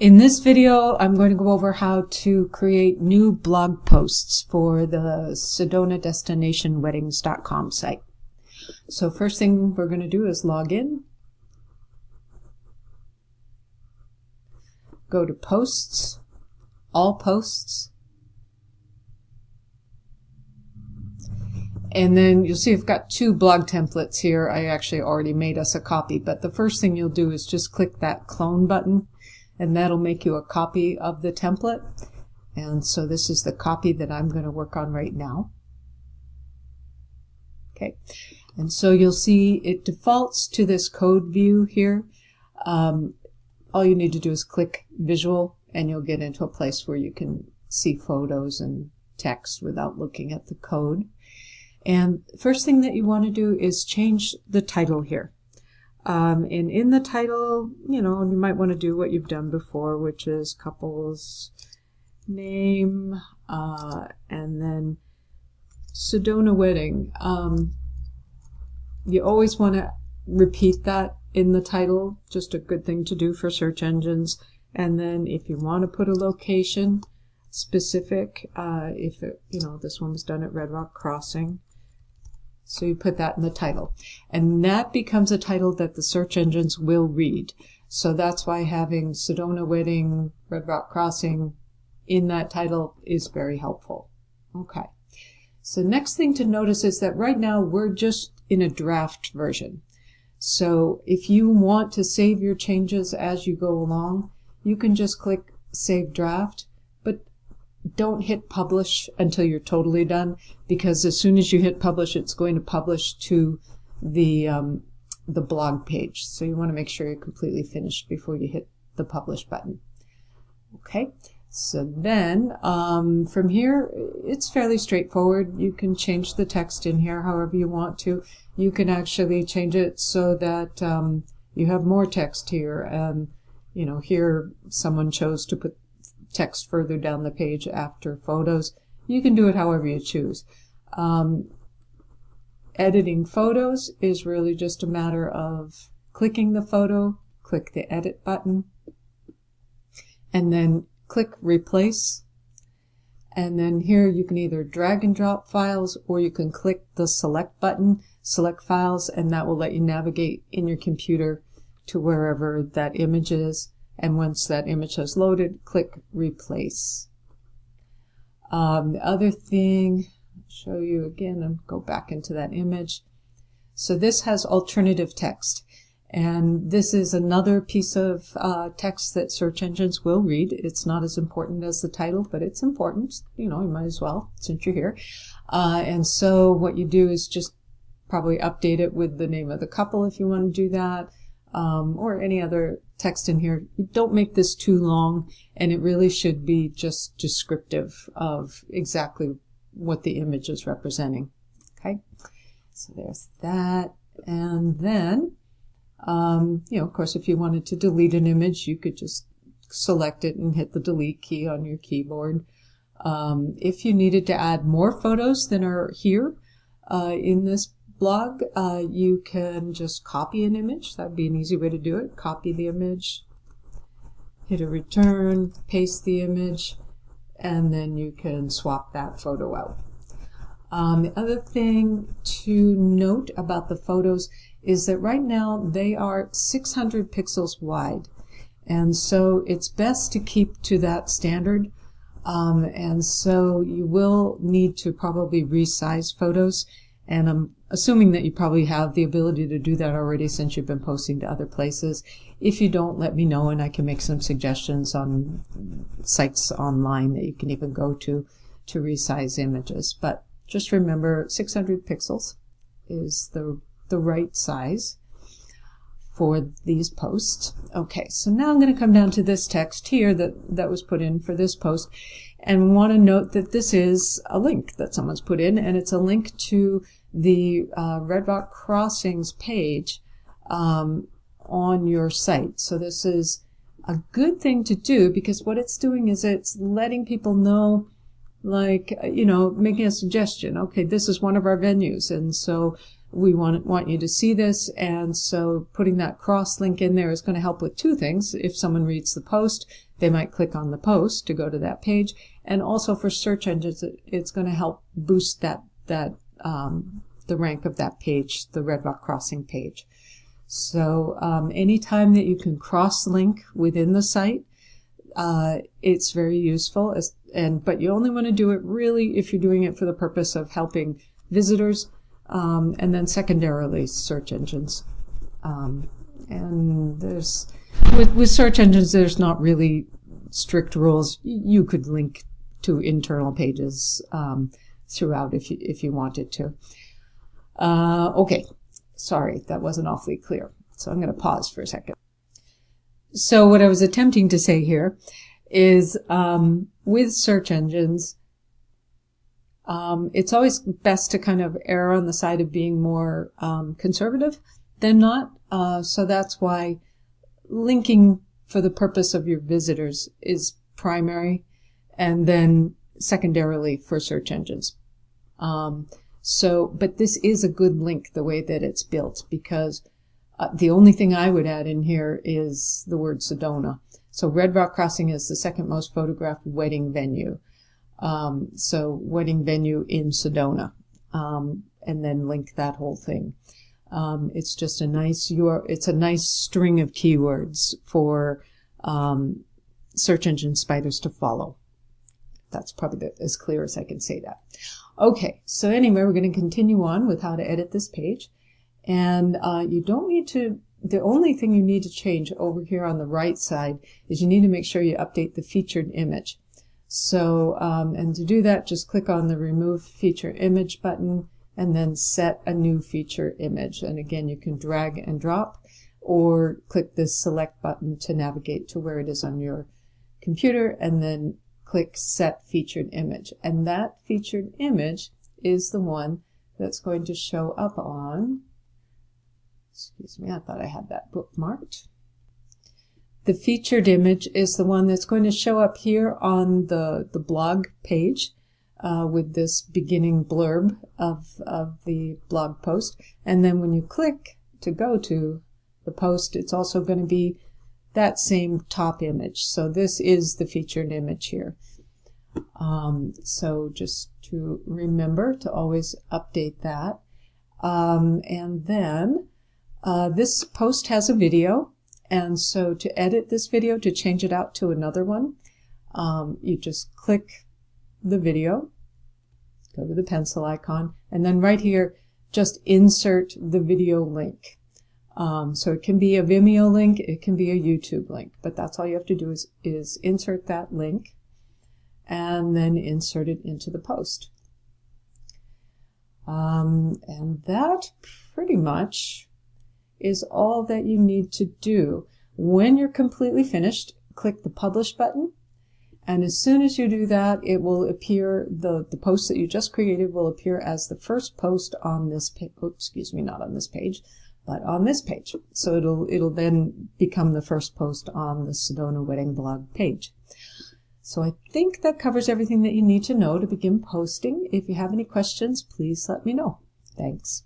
In this video, I'm going to go over how to create new blog posts for the SedonaDestinationWeddings.com site. So first thing we're going to do is log in. Go to Posts, All Posts. And then you'll see I've got two blog templates here. I actually already made us a copy, but the first thing you'll do is just click that clone button, and that'll make you a copy of the template. And so this is the copy that I'm going to work on right now. Okay, and so you'll see it defaults to this code view here. All you need to do is click Visual, and you'll get into a place where you can see photos and text without looking at the code. And first thing that you want to do is change the title here. And in the title, you might want to do what you've done before, which is couple's name, and then Sedona Wedding. You always want to repeat that in the title, just a good thing to do for search engines. And then if you want to put a location specific, if it, this one was done at Red Rock Crossing, so you put that in the title, and that becomes a title that the search engines will read. So that's why having Sedona Wedding, Red Rock Crossing in that title is very helpful. Okay, so next thing to notice is that right now we're just in a draft version. So if you want to save your changes as you go along, you can just click Save Draft, but don't hit publish until you're totally done, because as soon as you hit publish, it's going to publish to the blog page. So you want to make sure you're completely finished before you hit the publish button. Okay, so then from here, it's fairly straightforward. You can change the text in here however you want to. You can actually change it so that you have more text here. And here someone chose to put text further down the page after photos. You can do it however you choose. Editing photos is really just a matter of clicking the photo, click the edit button, and then click replace. And then here you can either drag and drop files, or you can click the select button, select files, and that will let you navigate in your computer to wherever that image is. And once that image has loaded, click replace. The other thing, I'll show you again and go back into that image. So this has alternative text. And this is another piece of text that search engines will read. It's not as important as the title, but it's important. You might as well, since you're here. And so what you do is just probably update it with the name of the couple if you want to do that. Or any other text in here. Don't make this too long, and it really should be just descriptive of exactly what the image is representing. Okay, so there's that. And then, of course, if you wanted to delete an image, you could just select it and hit the delete key on your keyboard. If you needed to add more photos than are here in this blog, you can just copy an image. That would be an easy way to do it. Copy the image, hit a return, paste the image, and then you can swap that photo out. The other thing to note about the photos is that right now they are 600 pixels wide, and so it's best to keep to that standard. And so you will need to probably resize photos. And I'm assuming that you probably have the ability to do that already since you've been posting to other places. If you don't, let me know and I can make some suggestions on sites online that you can even go to resize images. But just remember 600 pixels is the right size for these posts. Okay, so now I'm going to come down to this text here that was put in for this post, and want to note that this is a link that someone's put in, and it's a link to the Red Rock Crossings page on your site. So this is a good thing to do, because what it's doing is it's letting people know, like, making a suggestion. Okay, this is one of our venues, and so We want you to see this, and so putting that cross link in there is going to help with two things. If someone reads the post, they might click on the post to go to that page, and also for search engines, it's going to help boost the rank of that page, the Red Rock Crossing page. So anytime that you can cross link within the site, it's very useful. But you only want to do it really if you're doing it for the purpose of helping visitors. And then secondarily, search engines. And with search engines, there's not really strict rules. You could link to internal pages throughout if you wanted to. Okay, sorry, that wasn't awfully clear. So I'm going to pause for a second. So what I was attempting to say here is with search engines, it's always best to kind of err on the side of being more conservative than not. So that's why linking for the purpose of your visitors is primary, and then secondarily for search engines. But this is a good link the way that it's built, because the only thing I would add in here is the word Sedona. So Red Rock Crossing is the second most photographed wedding venue. So wedding venue in Sedona, and then link that whole thing. It's just a nice string of keywords for search engine spiders to follow. That's probably as clear as I can say that. Okay, so anyway, we're going to continue on with how to edit this page. And you don't need to, the only thing you need to change over here on the right side is you need to make sure you update the featured image. So, and to do that, just click on the Remove Feature Image button and then set a new feature image. And again, you can drag and drop or click this Select button to navigate to where it is on your computer, and then click Set Featured Image. And that featured image is the one that's going to show up on, excuse me, I thought I had that bookmarked. The featured image is the one that's going to show up here on the blog page with this beginning blurb of the blog post. And then when you click to go to the post, it's also going to be that same top image. So this is the featured image here. So just to remember to always update that. And then this post has a video. And so to edit this video, to change it out to another one, you just click the video, go to the pencil icon, and then right here, just insert the video link. So it can be a Vimeo link, it can be a YouTube link, but that's all you have to do is insert that link and then insert it into the post. And that pretty much is all that you need to do. When you're completely finished, click the Publish button, and as soon as you do that, it will appear, the post that you just created will appear as the first post on this page. Oh, excuse me, not on this page, but on this page. So it'll then become the first post on the Sedona Wedding blog page. So I think that covers everything that you need to know to begin posting. If you have any questions, please let me know. Thanks.